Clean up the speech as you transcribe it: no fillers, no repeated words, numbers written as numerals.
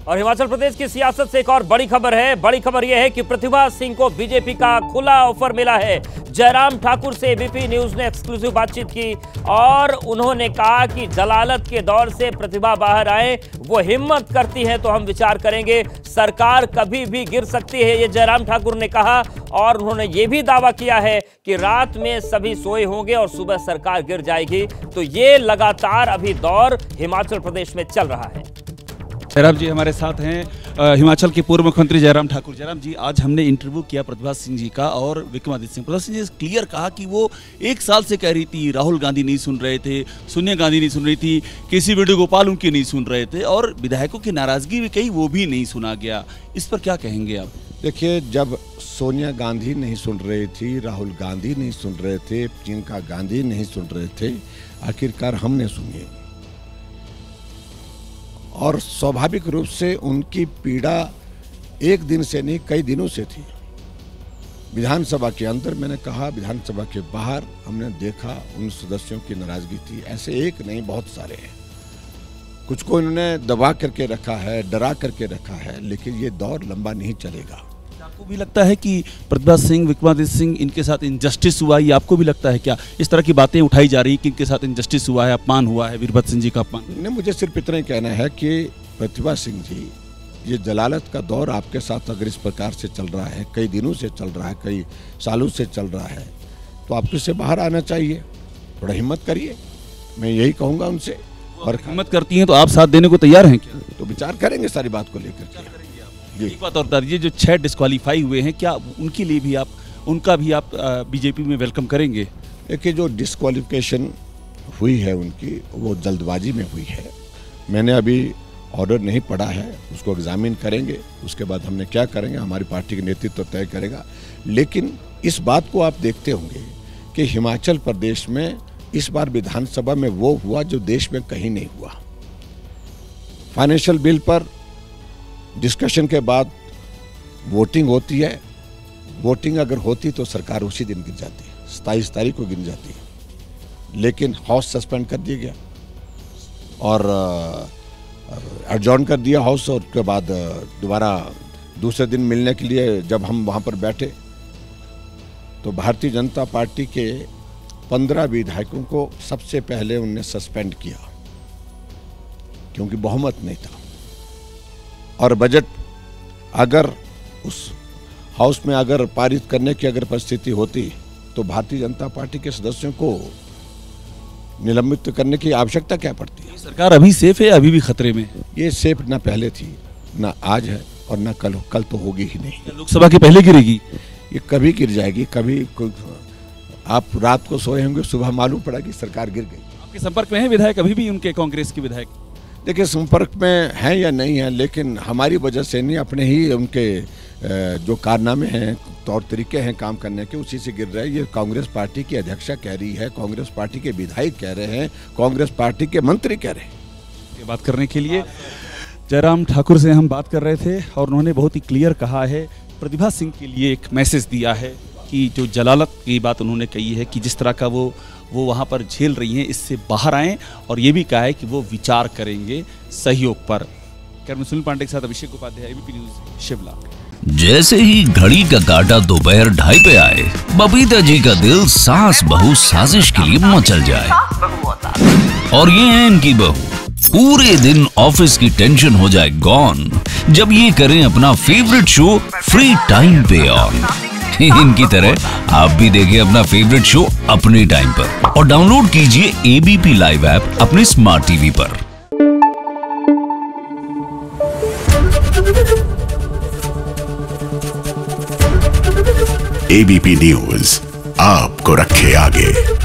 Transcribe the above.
और हिमाचल प्रदेश की सियासत से एक और बड़ी खबर है। बड़ी खबर यह है कि प्रतिभा सिंह को बीजेपी का खुला ऑफर मिला है। जयराम ठाकुर से एबीपी न्यूज ने एक्सक्लूसिव बातचीत की और उन्होंने कहा कि जलालत के दौर से प्रतिभा बाहर आए, वो हिम्मत करती है तो हम विचार करेंगे, सरकार कभी भी गिर सकती है, ये जयराम ठाकुर ने कहा। और उन्होंने ये भी दावा किया है कि रात में सभी सोए होंगे और सुबह सरकार गिर जाएगी। तो ये लगातार अभी दौर हिमाचल प्रदेश में चल रहा है। जयराम जी हमारे साथ हैं, हिमाचल के पूर्व मुख्यमंत्री जयराम ठाकुर। जयराम जी, आज हमने इंटरव्यू किया प्रतिभा सिंह जी का और विक्रमादित्य सिंह। प्रतिभा सिंह जी क्लियर कहा कि वो 1 साल से कह रही थी राहुल गांधी नहीं सुन रहे थे, सोनिया गांधी नहीं सुन रही थी, केसी वेणुगोपाल उनकी नहीं सुन रहे थे और विधायकों की नाराजगी भी कही, वो भी नहीं सुना गया। इस पर क्या कहेंगे आप? देखिए, जब सोनिया गांधी नहीं सुन रही थी, राहुल गांधी नहीं सुन रहे थे, प्रियंका गांधी नहीं सुन रहे थे, आखिरकार हमने सुनी। और स्वाभाविक रूप से उनकी पीड़ा एक दिन से नहीं कई दिनों से थी। विधानसभा के अंदर मैंने कहा, विधानसभा के बाहर हमने देखा उन सदस्यों की नाराजगी थी। ऐसे एक नहीं, बहुत सारे हैं। कुछ को इन्होंने दबा करके रखा है, डरा करके रखा है, लेकिन ये दौर लंबा नहीं चलेगा। आपको भी लगता है कि प्रतिभा सिंह, विक्रमादित्य सिंह, इनके साथ इनजस्टिस हुआ? ये आपको भी लगता है क्या? इस तरह की बातें उठाई जा रही कि इनके साथ इनजस्टिस हुआ है, अपमान हुआ है, वीरभद्र सिंह जी का अपमान? नहीं, मुझे सिर्फ इतना ही कहना है कि प्रतिभा सिंह जी, ये जलालत का दौर आपके साथ अगर इस प्रकार से चल रहा है, कई दिनों से चल रहा है, कई सालों से चल रहा है, तो आपको इससे बाहर आना चाहिए। थोड़ा हिम्मत करिए, मैं यही कहूँगा उनसे। और हिम्मत करती हैं तो आप साथ देने को तैयार हैं क्या? तो विचार करेंगे सारी बात को लेकर के। एक बात और बता दीजिए, जो 6 डिस्क्वालीफाई हुए हैं, क्या उनके लिए भी उनका भी आप बीजेपी में वेलकम करेंगे? देखिए, जो डिस्क्वालिफिकेशन हुई है उनकी, वो जल्दबाजी में हुई है। मैंने अभी ऑर्डर नहीं पढ़ा है, उसको एग्जामिन करेंगे, उसके बाद हमने क्या करेंगे हमारी पार्टी के नेतृत्व तय करेगा। लेकिन इस बात को आप देखते होंगे कि हिमाचल प्रदेश में इस बार विधानसभा में वो हुआ जो देश में कहीं नहीं हुआ। फाइनेंशियल बिल पर डिस्कशन के बाद वोटिंग होती है। वोटिंग अगर होती तो सरकार उसी दिन गिर जाती है, 27 तारीख को गिर जाती है। लेकिन हाउस सस्पेंड कर दिया गया और एडजॉर्न कर दिया हाउस। और उसके बाद दोबारा दूसरे दिन मिलने के लिए जब हम वहाँ पर बैठे तो भारतीय जनता पार्टी के 15 विधायकों को सबसे पहले उन्होंने सस्पेंड किया, क्योंकि बहुमत नहीं था। और बजट अगर उस हाउस में अगर पारित करने की अगर परिस्थिति होती तो भारतीय जनता पार्टी के सदस्यों को निलंबित करने की आवश्यकता क्या पड़ती है? सरकार अभी सेफ है, अभी भी खतरे में? ये सेफ ना पहले थी, ना आज है और ना कल तो होगी ही नहीं। लोकसभा के पहले गिरेगी? ये कभी गिर जाएगी, कभी। आप रात को सोए होंगे, सुबह मालूम पड़ा कि सरकार गिर गई। आपके संपर्क में है विधायक अभी भी, उनके कांग्रेस के विधायक? देखिए, संपर्क में है या नहीं है, लेकिन हमारी वजह से नहीं, अपने ही उनके जो कारनामे हैं, तौर तरीके हैं काम करने के, उसी से गिर रहे हैं। ये कांग्रेस पार्टी की अध्यक्षा कह रही है, कांग्रेस पार्टी के विधायक कह रहे हैं, कांग्रेस पार्टी के मंत्री कह रहे हैं। ये बात करने के लिए जयराम ठाकुर से हम बात कर रहे थे और उन्होंने बहुत ही क्लियर कहा है, प्रतिभा सिंह के लिए एक मैसेज दिया है कि जो जलालत की बात उन्होंने कही है कि जिस तरह का वो वहाँ पर झेल रही हैं, इससे बाहर आएँ। और ये भी कहा है कि वो विचार करेंगे सहयोग पर। कैमरा सुनील पांडे के साथ अभिषेक उपाध्याय, एबीपी न्यूज, शिमला। जैसे ही घड़ी का काटा दोपहर 2:30 पे आए, बबीता जी का दिल सास बहू साजिश के लिए मचल जाए। और ये है इनकी बहू, पूरे दिन ऑफिस की टेंशन हो जाए गॉन जब ये करें अपना फेवरेट शो फ्री टाइम पे ऑन। इनकी तरह आप भी देखिए अपना फेवरेट शो अपने टाइम पर और डाउनलोड कीजिए एबीपी लाइव ऐप अपने स्मार्ट टीवी पर। एबीपी न्यूज आपको रखे आगे।